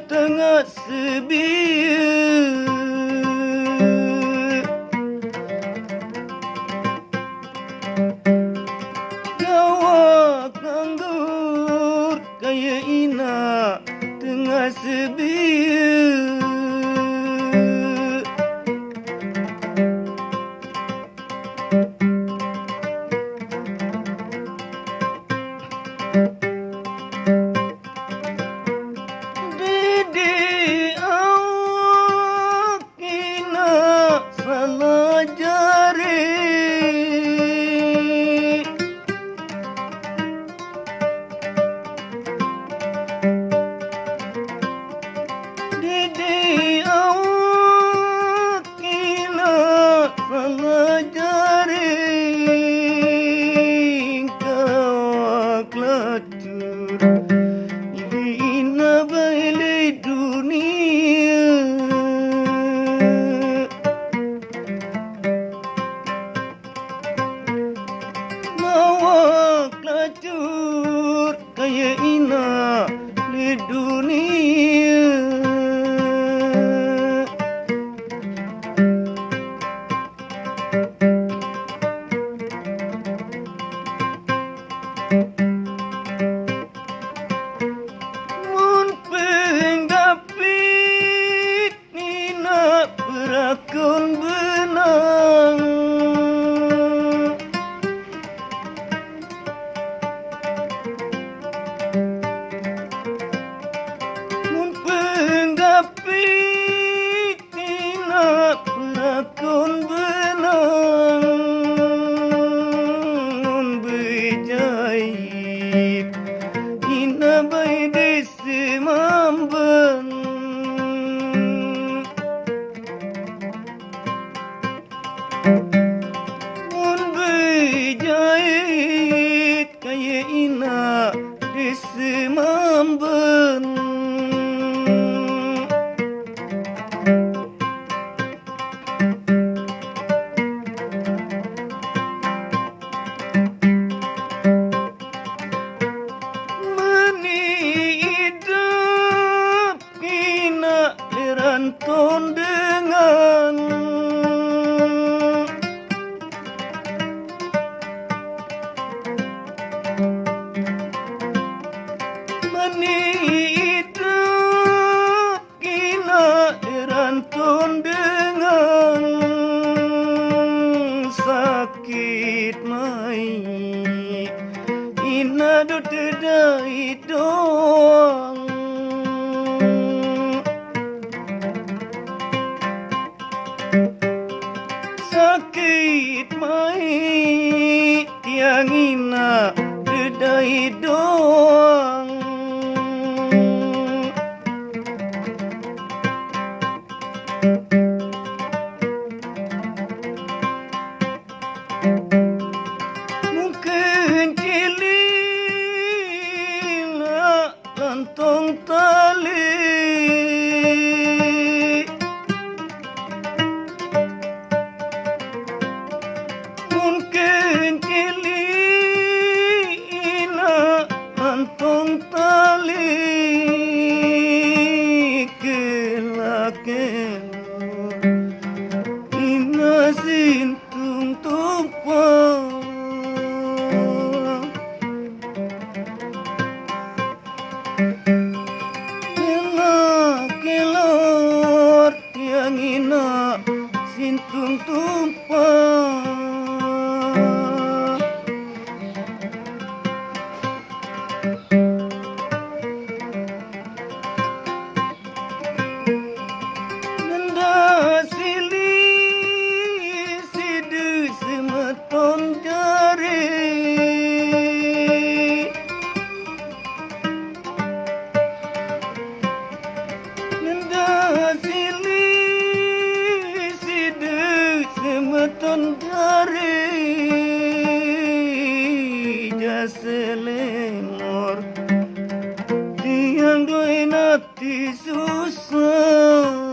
tengah sebiar. Jawab nganggur kaya ina tengah sebiar. Dede awak ina salah jari. Dede awak ina salah jari. Kawak lacur ina bailai dunia. Mawak lacur kaya ina di dunia. Mun penggapit nina berakun benang. Mun penggapit nina berakun benang. Mun bejaib ina bayi desi mamben. Mun bejaib kaya ina desi mamben. Hidup kina dirantun dengan hidup kina dirantun dengan sakit mai. Ina do tedai doang. Sakit mai tiang ina tedai doang. Mungkin cilila lantong tali. Mungkin cilila lantong tali. Kela-kela ina sintung tumpang. Kelor tiang ina sintung tumpang. Nanda sili sidu semeton jari. Sili sidu semeton jari. Jaselemor tiang doi nati susah.